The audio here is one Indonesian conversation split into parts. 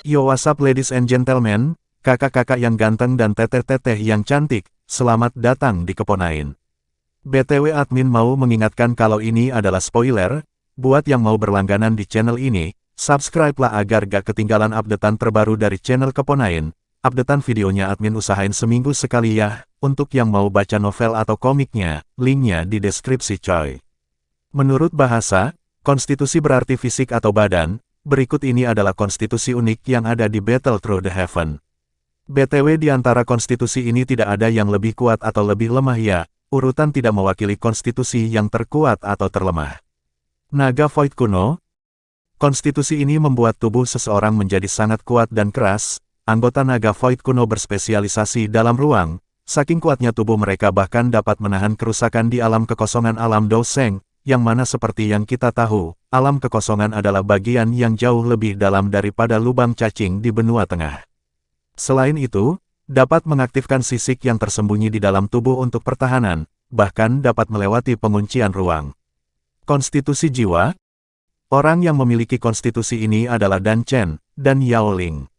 Yo what's up ladies and gentlemen, kakak-kakak yang ganteng dan teteh-teteh yang cantik, selamat datang di Keponain. BTW admin mau mengingatkan kalau ini adalah spoiler, buat yang mau berlangganan di channel ini, subscribe-lah agar gak ketinggalan updatean terbaru dari channel Keponain. Updatean videonya admin usahain seminggu sekali ya, untuk yang mau baca novel atau komiknya, linknya di deskripsi coy. Menurut bahasa, konstitusi berarti fisik atau badan. Berikut ini adalah konstitusi unik yang ada di Battle Through the Heaven. BTW di antara konstitusi ini tidak ada yang lebih kuat atau lebih lemah ya, urutan tidak mewakili konstitusi yang terkuat atau terlemah. Naga Void kuno. Konstitusi ini membuat tubuh seseorang menjadi sangat kuat dan keras. Anggota Naga Void kuno berspesialisasi dalam ruang, saking kuatnya tubuh mereka bahkan dapat menahan kerusakan di alam kekosongan alam Doseng, yang mana seperti yang kita tahu, alam kekosongan adalah bagian yang jauh lebih dalam daripada lubang cacing di benua tengah. Selain itu, dapat mengaktifkan sisik yang tersembunyi di dalam tubuh untuk pertahanan, bahkan dapat melewati penguncian ruang. Konstitusi jiwa. Orang yang memiliki konstitusi ini adalah Dan Chen dan Yao Ling.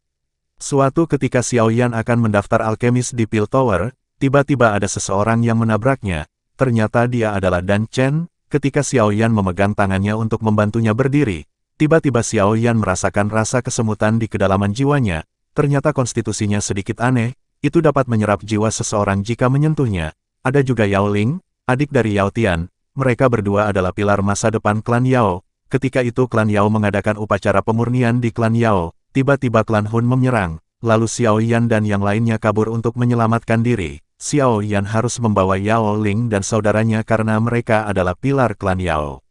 Suatu ketika Xiao Yan akan mendaftar alkemis di Pil Tower, tiba-tiba ada seseorang yang menabraknya, ternyata dia adalah Dan Chen. Ketika Xiao Yan memegang tangannya untuk membantunya berdiri, tiba-tiba Xiao Yan merasakan rasa kesemutan di kedalaman jiwanya. Ternyata konstitusinya sedikit aneh, itu dapat menyerap jiwa seseorang jika menyentuhnya. Ada juga Yao Ling, adik dari Yao Tian. Mereka berdua adalah pilar masa depan klan Yao. Ketika itu klan Yao mengadakan upacara pemurnian di klan Yao, tiba-tiba klan Hun menyerang, lalu Xiao Yan dan yang lainnya kabur untuk menyelamatkan diri. Xiao Yan harus membawa Yao Ling dan saudaranya karena mereka adalah pilar klan Yao.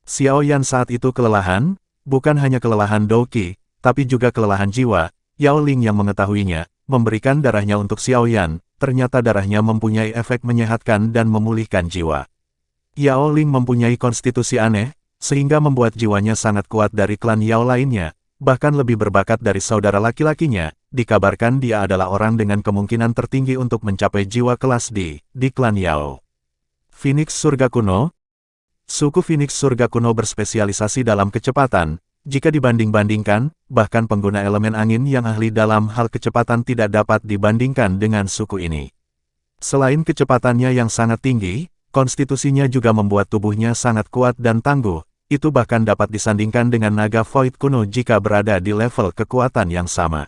Xiao Yan saat itu kelelahan, bukan hanya kelelahan Douqi, tapi juga kelelahan jiwa. Yao Ling yang mengetahuinya, memberikan darahnya untuk Xiao Yan, ternyata darahnya mempunyai efek menyehatkan dan memulihkan jiwa. Yao Ling mempunyai konstitusi aneh, sehingga membuat jiwanya sangat kuat dari klan Yao lainnya, bahkan lebih berbakat dari saudara laki-lakinya. Dikabarkan dia adalah orang dengan kemungkinan tertinggi untuk mencapai jiwa kelas D di klan Yao. Phoenix Surga Kuno. Suku Phoenix Surga Kuno berspesialisasi dalam kecepatan. Jika dibanding-bandingkan, bahkan pengguna elemen angin yang ahli dalam hal kecepatan tidak dapat dibandingkan dengan suku ini. Selain kecepatannya yang sangat tinggi, konstitusinya juga membuat tubuhnya sangat kuat dan tangguh. Itu bahkan dapat disandingkan dengan Naga Void kuno jika berada di level kekuatan yang sama.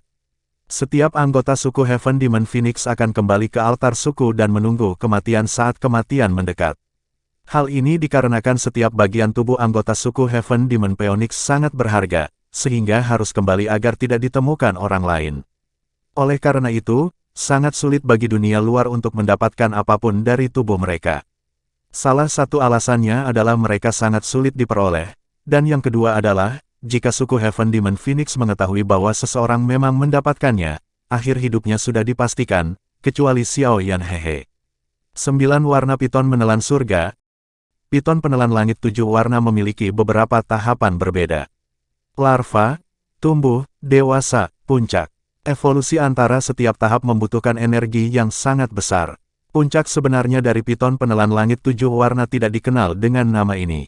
Setiap anggota suku Heaven Demon Phoenix akan kembali ke altar suku dan menunggu kematian saat kematian mendekat. Hal ini dikarenakan setiap bagian tubuh anggota suku Heaven Demon Phoenix sangat berharga, sehingga harus kembali agar tidak ditemukan orang lain. Oleh karena itu, sangat sulit bagi dunia luar untuk mendapatkan apapun dari tubuh mereka. Salah satu alasannya adalah mereka sangat sulit diperoleh, dan yang kedua adalah, jika suku Heaven Demon Phoenix mengetahui bahwa seseorang memang mendapatkannya, akhir hidupnya sudah dipastikan, kecuali Xiao Yan hehe. 9 warna piton menelan surga. Piton penelan langit 7 warna memiliki beberapa tahapan berbeda. Larva, tumbuh, dewasa, puncak. Evolusi antara setiap tahap membutuhkan energi yang sangat besar. Puncak sebenarnya dari piton penelan langit 7 warna tidak dikenal dengan nama ini.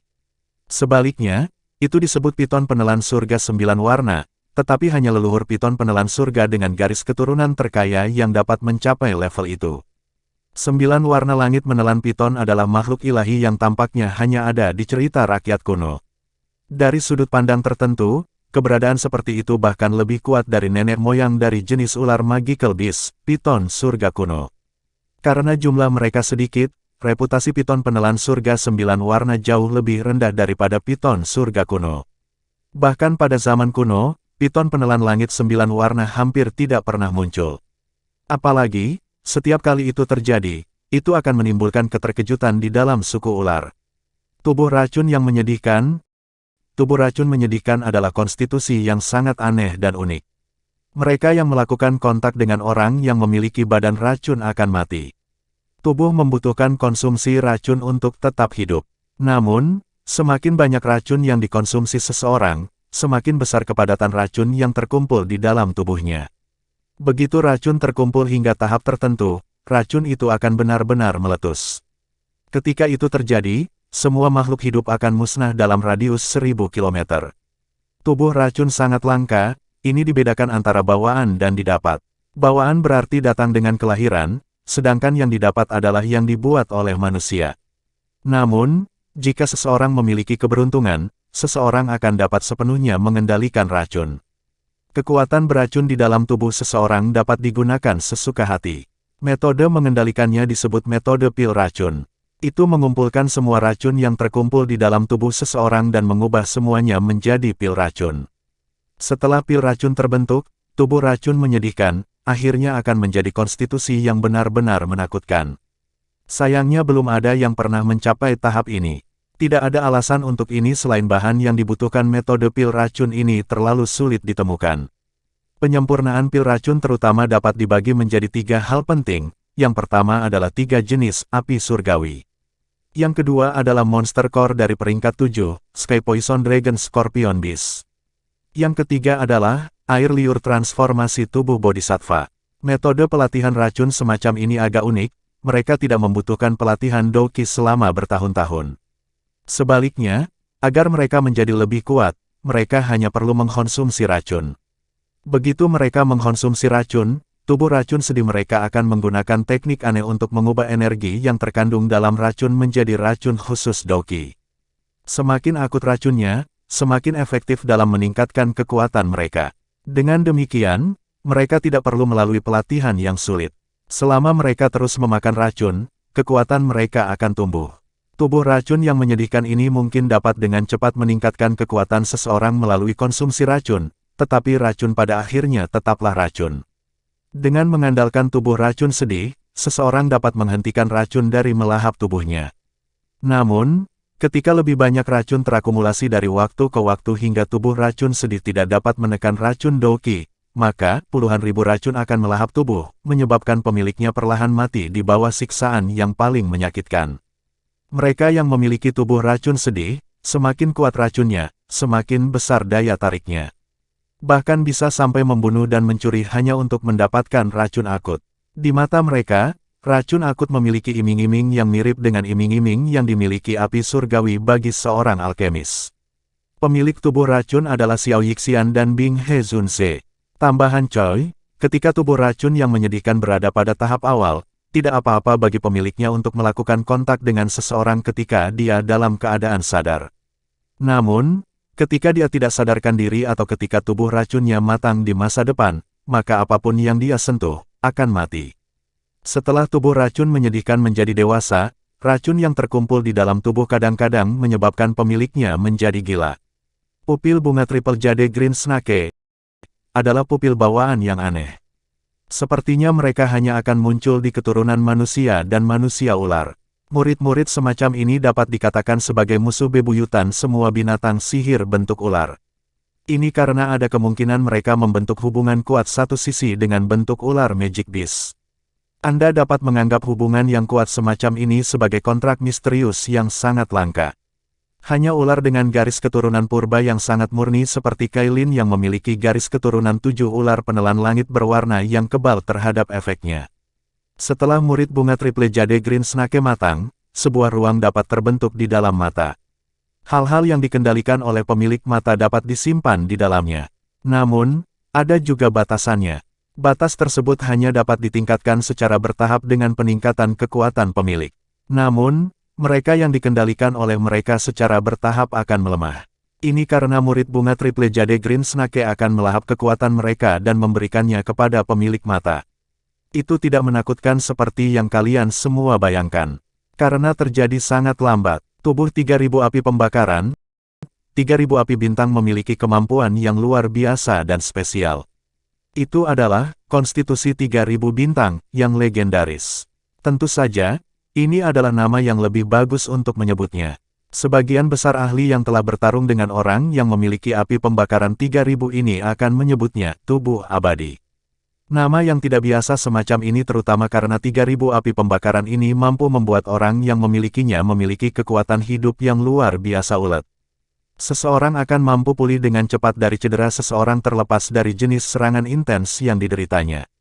Sebaliknya, itu disebut piton penelan surga 9 warna, tetapi hanya leluhur piton penelan surga dengan garis keturunan terkaya yang dapat mencapai level itu. 9 warna langit menelan piton adalah makhluk ilahi yang tampaknya hanya ada di cerita rakyat kuno. Dari sudut pandang tertentu, keberadaan seperti itu bahkan lebih kuat dari nenek moyang dari jenis ular magical beast, piton surga kuno. Karena jumlah mereka sedikit, reputasi piton penelan surga 9 warna jauh lebih rendah daripada piton surga kuno. Bahkan pada zaman kuno, piton penelan langit 9 warna hampir tidak pernah muncul. Apalagi, setiap kali itu terjadi, itu akan menimbulkan keterkejutan di dalam suku ular. Tubuh racun yang menyedihkan. Tubuh racun menyedihkan adalah konstitusi yang sangat aneh dan unik. Mereka yang melakukan kontak dengan orang yang memiliki badan racun akan mati. Tubuh membutuhkan konsumsi racun untuk tetap hidup. Namun, semakin banyak racun yang dikonsumsi seseorang, semakin besar kepadatan racun yang terkumpul di dalam tubuhnya. Begitu racun terkumpul hingga tahap tertentu, racun itu akan benar-benar meletus. Ketika itu terjadi, semua makhluk hidup akan musnah dalam radius 1000 km. Tubuh racun sangat langka, ini dibedakan antara bawaan dan didapat. Bawaan berarti datang dengan kelahiran, sedangkan yang didapat adalah yang dibuat oleh manusia. Namun, jika seseorang memiliki keberuntungan, seseorang akan dapat sepenuhnya mengendalikan racun. Kekuatan beracun di dalam tubuh seseorang dapat digunakan sesuka hati. Metode mengendalikannya disebut metode pil racun. Itu mengumpulkan semua racun yang terkumpul di dalam tubuh seseorang dan mengubah semuanya menjadi pil racun. Setelah pil racun terbentuk, tubuh racun menyedihkan, akhirnya akan menjadi konstitusi yang benar-benar menakutkan. Sayangnya belum ada yang pernah mencapai tahap ini. Tidak ada alasan untuk ini selain bahan yang dibutuhkan metode pil racun ini terlalu sulit ditemukan. Penyempurnaan pil racun terutama dapat dibagi menjadi 3 hal penting. Yang pertama adalah 3 jenis api surgawi. Yang kedua adalah Monster Core dari peringkat 7, Sky Poison Dragon Scorpion Beast. Yang ketiga adalah air liur transformasi tubuh Bodhisattva. Metode pelatihan racun semacam ini agak unik, mereka tidak membutuhkan pelatihan Doki selama bertahun-tahun. Sebaliknya, agar mereka menjadi lebih kuat, mereka hanya perlu mengkonsumsi racun. Begitu mereka mengkonsumsi racun, tubuh racun sedih mereka akan menggunakan teknik aneh untuk mengubah energi yang terkandung dalam racun menjadi racun khusus Doki. Semakin akut racunnya, semakin efektif dalam meningkatkan kekuatan mereka. Dengan demikian, mereka tidak perlu melalui pelatihan yang sulit. Selama mereka terus memakan racun, kekuatan mereka akan tumbuh. Tubuh racun yang menyedihkan ini mungkin dapat dengan cepat meningkatkan kekuatan seseorang melalui konsumsi racun, tetapi racun pada akhirnya tetaplah racun. Dengan mengandalkan tubuh racun sedih, seseorang dapat menghentikan racun dari melahap tubuhnya. Namun, ketika lebih banyak racun terakumulasi dari waktu ke waktu hingga tubuh racun sedih tidak dapat menekan racun Doki, maka puluhan ribu racun akan melahap tubuh, menyebabkan pemiliknya perlahan mati di bawah siksaan yang paling menyakitkan. Mereka yang memiliki tubuh racun sedih, semakin kuat racunnya, semakin besar daya tariknya. Bahkan bisa sampai membunuh dan mencuri hanya untuk mendapatkan racun akut. Di mata mereka, racun akut memiliki iming-iming yang mirip dengan iming-iming yang dimiliki api surgawi bagi seorang alkemis. Pemilik tubuh racun adalah Xiao Yixian dan Bing He Zunze. Tambahan coy, ketika tubuh racun yang menyedihkan berada pada tahap awal, tidak apa-apa bagi pemiliknya untuk melakukan kontak dengan seseorang ketika dia dalam keadaan sadar. Namun, ketika dia tidak sadarkan diri atau ketika tubuh racunnya matang di masa depan, maka apapun yang dia sentuh, akan mati. Setelah tubuh racun menyedihkan menjadi dewasa, racun yang terkumpul di dalam tubuh kadang-kadang menyebabkan pemiliknya menjadi gila. Pupil bunga triple jade green snake adalah pupil bawaan yang aneh. Sepertinya mereka hanya akan muncul di keturunan manusia dan manusia ular. Murid-murid semacam ini dapat dikatakan sebagai musuh bebuyutan semua binatang sihir bentuk ular. Ini karena ada kemungkinan mereka membentuk hubungan kuat satu sisi dengan bentuk ular Magic Beast. Anda dapat menganggap hubungan yang kuat semacam ini sebagai kontrak misterius yang sangat langka. Hanya ular dengan garis keturunan purba yang sangat murni seperti Kailin yang memiliki garis keturunan 7 ular penelan langit berwarna yang kebal terhadap efeknya. Setelah murid bunga triple jade green snake matang, sebuah ruang dapat terbentuk di dalam mata. Hal-hal yang dikendalikan oleh pemilik mata dapat disimpan di dalamnya. Namun, ada juga batasannya. Batas tersebut hanya dapat ditingkatkan secara bertahap dengan peningkatan kekuatan pemilik. Namun, mereka yang dikendalikan oleh mereka secara bertahap akan melemah. Ini karena murid bunga triple jade green snake akan melahap kekuatan mereka dan memberikannya kepada pemilik mata. Itu tidak menakutkan seperti yang kalian semua bayangkan. Karena terjadi sangat lambat, tubuh 3000 api pembakaran, 3000 api bintang memiliki kemampuan yang luar biasa dan spesial. Itu adalah konstitusi 3000 bintang yang legendaris. Tentu saja, ini adalah nama yang lebih bagus untuk menyebutnya. Sebagian besar ahli yang telah bertarung dengan orang yang memiliki api pembakaran 3000 ini akan menyebutnya tubuh abadi. Nama yang tidak biasa semacam ini terutama karena 3000 api pembakaran ini mampu membuat orang yang memilikinya memiliki kekuatan hidup yang luar biasa ulet. Seseorang akan mampu pulih dengan cepat dari cedera seseorang terlepas dari jenis serangan intens yang dideritanya.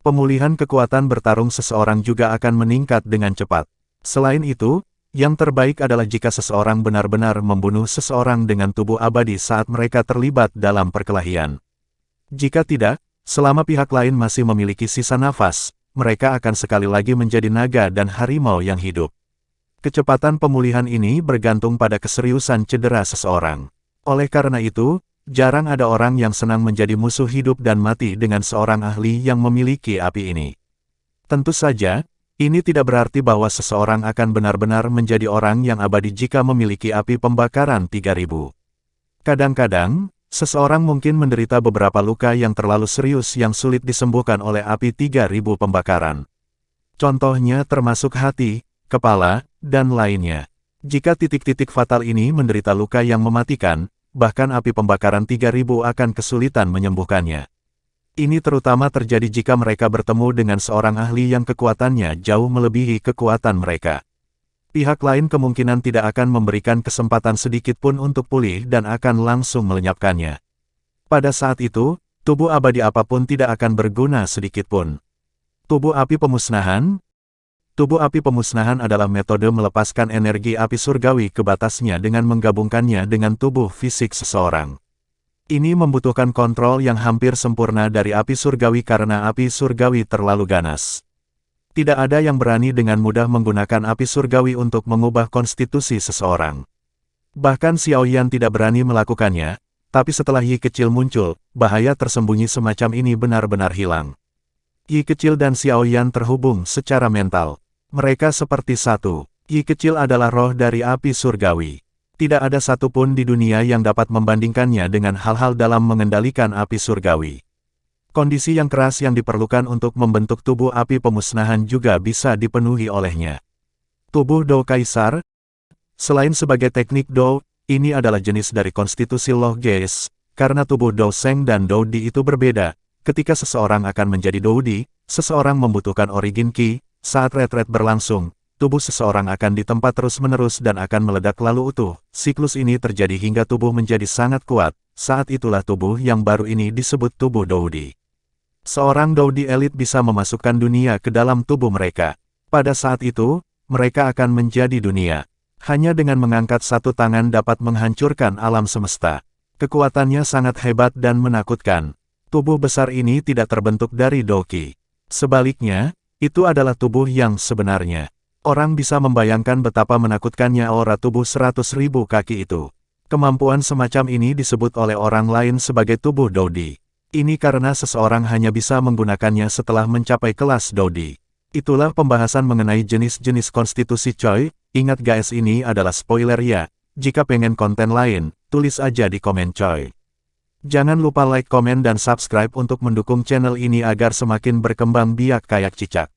Pemulihan kekuatan bertarung seseorang juga akan meningkat dengan cepat. Selain itu, yang terbaik adalah jika seseorang benar-benar membunuh seseorang dengan tubuh abadi saat mereka terlibat dalam perkelahian. Jika tidak, selama pihak lain masih memiliki sisa nafas, mereka akan sekali lagi menjadi naga dan harimau yang hidup. Kecepatan pemulihan ini bergantung pada keseriusan cedera seseorang. Oleh karena itu, jarang ada orang yang senang menjadi musuh hidup dan mati dengan seorang ahli yang memiliki api ini. Tentu saja, ini tidak berarti bahwa seseorang akan benar-benar menjadi orang yang abadi jika memiliki api pembakaran 3000. Kadang-kadang, seseorang mungkin menderita beberapa luka yang terlalu serius yang sulit disembuhkan oleh api 3000 pembakaran. Contohnya termasuk hati, kepala, dan lainnya. Jika titik-titik fatal ini menderita luka yang mematikan, bahkan api pembakaran 3000 akan kesulitan menyembuhkannya. Ini terutama terjadi jika mereka bertemu dengan seorang ahli yang kekuatannya jauh melebihi kekuatan mereka. Pihak lain kemungkinan tidak akan memberikan kesempatan sedikit pun untuk pulih dan akan langsung melenyapkannya. Pada saat itu, tubuh abadi apapun tidak akan berguna sedikit pun. Tubuh api pemusnahan. Tubuh api pemusnahan adalah metode melepaskan energi api surgawi ke batasnya dengan menggabungkannya dengan tubuh fisik seseorang. Ini membutuhkan kontrol yang hampir sempurna dari api surgawi karena api surgawi terlalu ganas. Tidak ada yang berani dengan mudah menggunakan api surgawi untuk mengubah konstitusi seseorang. Bahkan Xiaoyan tidak berani melakukannya, tapi setelah Yi kecil muncul, bahaya tersembunyi semacam ini benar-benar hilang. Yi kecil dan Xiaoyan terhubung secara mental. Mereka seperti satu. Yi kecil adalah roh dari api surgawi. Tidak ada satupun di dunia yang dapat membandingkannya dengan hal-hal dalam mengendalikan api surgawi. Kondisi yang keras yang diperlukan untuk membentuk tubuh api pemusnahan juga bisa dipenuhi olehnya. Tubuh Dou Kaisar. Selain sebagai teknik Dou, ini adalah jenis dari konstitusi Loh Geis, karena tubuh Dou Sheng dan Dou Di itu berbeda. Ketika seseorang akan menjadi Dou Di, seseorang membutuhkan origin Qi. Saat retret berlangsung, tubuh seseorang akan ditempa terus-menerus dan akan meledak lalu utuh. Siklus ini terjadi hingga tubuh menjadi sangat kuat. Saat itulah tubuh yang baru ini disebut tubuh Dou Di. Seorang Dou Di elit bisa memasukkan dunia ke dalam tubuh mereka. Pada saat itu, mereka akan menjadi dunia. Hanya dengan mengangkat satu tangan dapat menghancurkan alam semesta. Kekuatannya sangat hebat dan menakutkan. Tubuh besar ini tidak terbentuk dari Dou Qi. Sebaliknya, itu adalah tubuh yang sebenarnya. Orang bisa membayangkan betapa menakutkannya aura tubuh 100.000 kaki itu. Kemampuan semacam ini disebut oleh orang lain sebagai tubuh Dou Di. Ini karena seseorang hanya bisa menggunakannya setelah mencapai kelas Dou Di. Itulah pembahasan mengenai jenis-jenis konstitusi coy. Ingat guys, ini adalah spoiler ya. Jika pengen konten lain, tulis aja di komen coy. Jangan lupa like, komen dan subscribe untuk mendukung channel ini agar semakin berkembang biak kayak cicak.